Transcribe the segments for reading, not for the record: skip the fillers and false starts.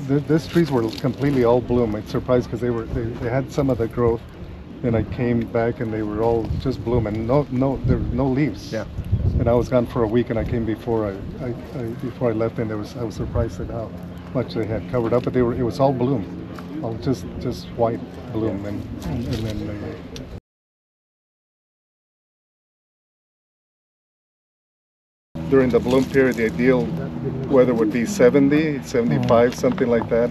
these trees were completely all bloom. I'm surprised because they had some of the growth. Then I came back and they were all just bloom and there were no leaves. Yeah. And I was gone for a week and I came before I left, and I was surprised at how much they had covered up, but it was all bloom, all just white bloom, and then during the bloom period, the ideal weather would be 70, 75, something like that.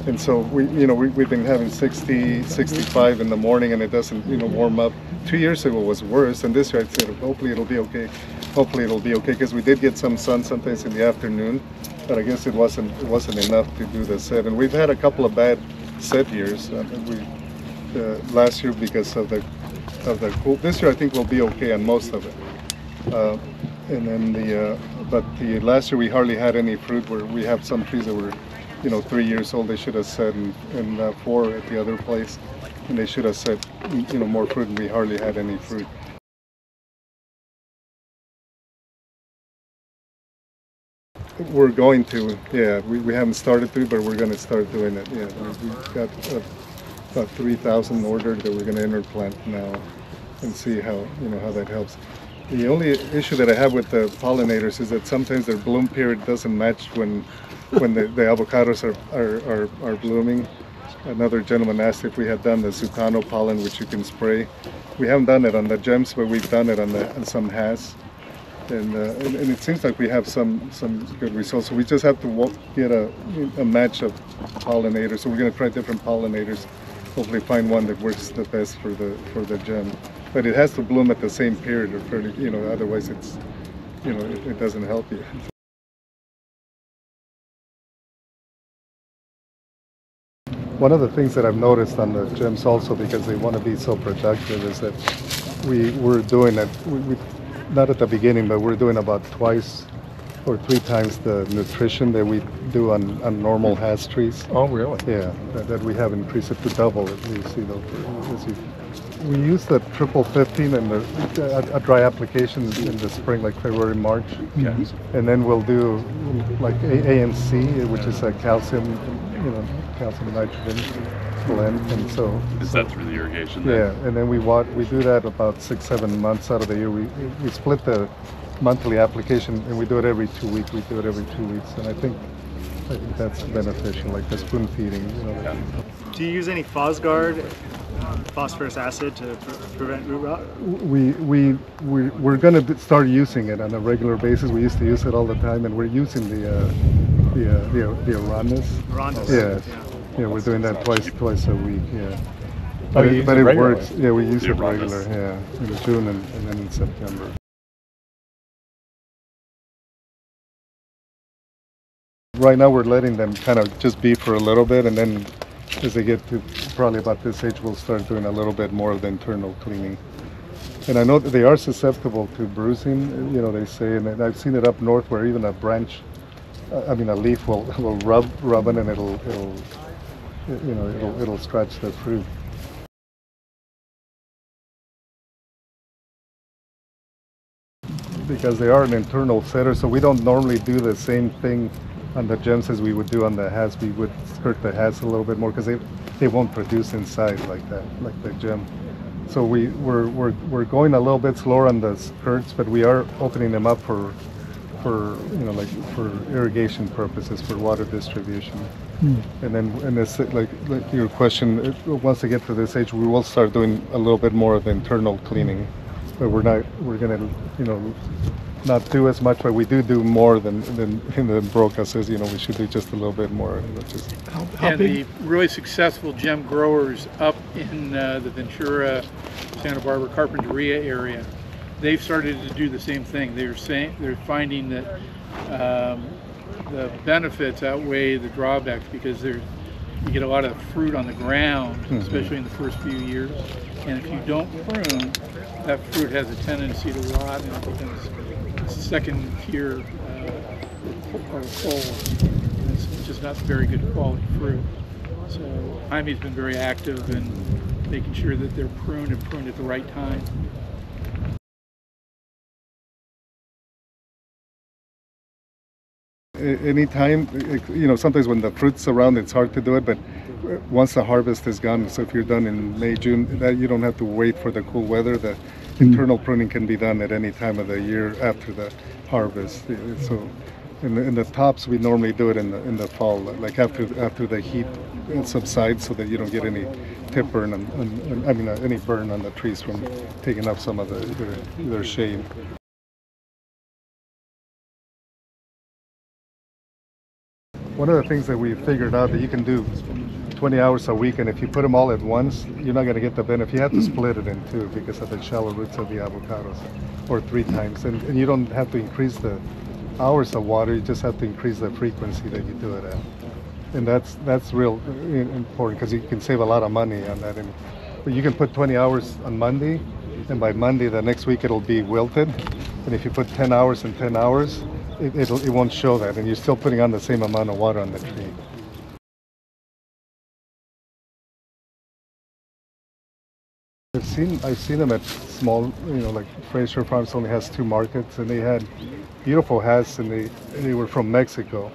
And so we've been having 60, 65 in the morning, and it doesn't warm up. 2 years ago was worse, and this year I said hopefully it'll be okay. Hopefully it'll be okay, because we did get some sun sometimes in the afternoon, but I guess it wasn't enough to do the set. And we've had a couple of bad set years. Last year because of the cool. This year I think we'll be okay on most of it. And then but the last year we hardly had any fruit. Where we have some trees that were 3 years old. They should have set, and 4 at the other place, and they should have set more fruit, and we hardly had any fruit. We're going to, yeah, we haven't started to, but we're going to start doing it. Yeah, we've got about 3,000 ordered that we're going to interplant now, and see how that helps. The only issue that I have with the pollinators is that sometimes their bloom period doesn't match when the avocados are blooming. Another gentleman asked if we had done the Sutano pollen, which you can spray. We haven't done it on the gems, but we've done it on some has, and it seems like we have some good results. So we just have to get a match of pollinators. So we're going to try different pollinators. Hopefully find one that works the best for the gem. But it has to bloom at the same period, or otherwise it's it doesn't help you. One of the things that I've noticed on the gems also, because they want to be so productive, is that we're doing it, not at the beginning, but we're doing about 2 or 3 times the nutrition that we do on normal Has trees. Oh, really? Yeah, that we have increased it to double. We use the 15 and a dry application in the spring, like February, March. Yes. And then we'll do like A and C, which is a calcium nitrogen blend. And so is that through the irrigation? Yeah, and then we do that about 6-7 months out of the year. We split the monthly application, and we do it every 2 weeks. And I think that's beneficial, like the spoon feeding. Do you use any Fosgard, phosphorus acid, to prevent root rot? We're going to start using it on a regular basis. We used to use it all the time, and we're using the Arandas. Yeah, we're doing that twice a week. Yeah, but it works. Yeah, we use it regular. Yeah, in June and then in September. Right now we're letting them kind of just be for a little bit, and then as they get to probably about this age, we'll start doing a little bit more of the internal cleaning. And I know that they are susceptible to bruising, they say, and I've seen it up north where even a branch, a leaf will rub it, and it'll scratch the fruit. Because they are an internal setter, so we don't normally do the same thing on the gems as we would do on the Has. We would skirt the Has a little bit more because they won't produce inside like that, like the gem. So we're going a little bit slower on the skirts, but we are opening them up for irrigation purposes, for water distribution. And this, like your question, once they get to this age, we will start doing a little bit more of the internal cleaning. But we're gonna not do as much, but we do more than Broca says. We should do just a little bit more. And the really successful gem growers up in the Ventura, Santa Barbara, Carpinteria area, they've started to do the same thing. They're finding that the benefits outweigh the drawbacks, because you get a lot of fruit on the ground, especially in the first few years. And if you don't prune, that fruit has a tendency to rot, and it becomes second tier or cold. It's just not very good quality fruit. So Jaime's been very active in making sure that they're pruned at the right time. anytime. You know, sometimes when the fruit's around, it's hard to do it, but once the harvest is gone, so if you're done in May, June, that you don't have to wait for the cool weather. The internal pruning can be done at any time of the year after the harvest. So in the tops, we normally do it in the fall, like after the heat subsides, so that you don't get any tip burn any burn on the trees from taking up some of their shade. One of the things that we figured out that you can do 20 hours a week, and if you put them all at once, you're not going to get the benefit. You have to split it in two because of the shallow roots of the avocados, or 3 times. And you don't have to increase the hours of water, you just have to increase the frequency that you do it at. And that's real important because you can save a lot of money on that. But you can put 20 hours on Monday, and by Monday the next week it'll be wilted. And if you put 10 hours and 10 hours, it won't show that, and you're still putting on the same amount of water on the tree. I've seen them at small, like Fraser Farms only has 2 markets, and they had beautiful hats, and they were from Mexico.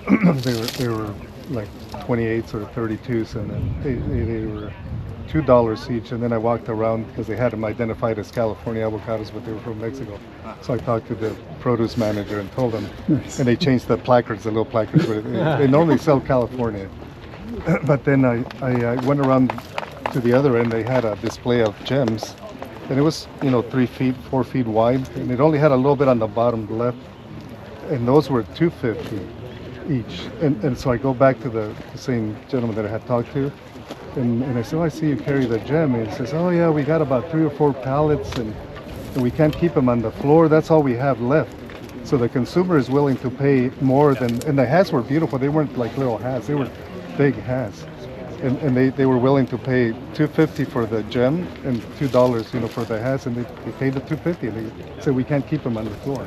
they were like 28s or 32s, and they were $2 each. And then I walked around because they had them identified as California avocados, but they were from Mexico. So I talked to the produce manager and told them, and they changed the placards, the little placards. They normally sell California, but then I went around to the other end. They had a display of gems, and it was 3 feet, 4 feet wide, and it only had a little bit on the bottom left, and those were $2.50 each. And so I go back to the same gentleman that I had talked to, and I said, "Oh, I see you carry the gem." And he says, "Oh yeah, we got about 3 or 4 pallets, and we can't keep them on the floor. That's all we have left." So the consumer is willing to pay more than, and the hats were beautiful. They weren't like little hats; they were big hats. And they were willing to pay $2.50 for the gem and $2, for the hats, and they paid the $2.50. And they said we can't keep them on the floor.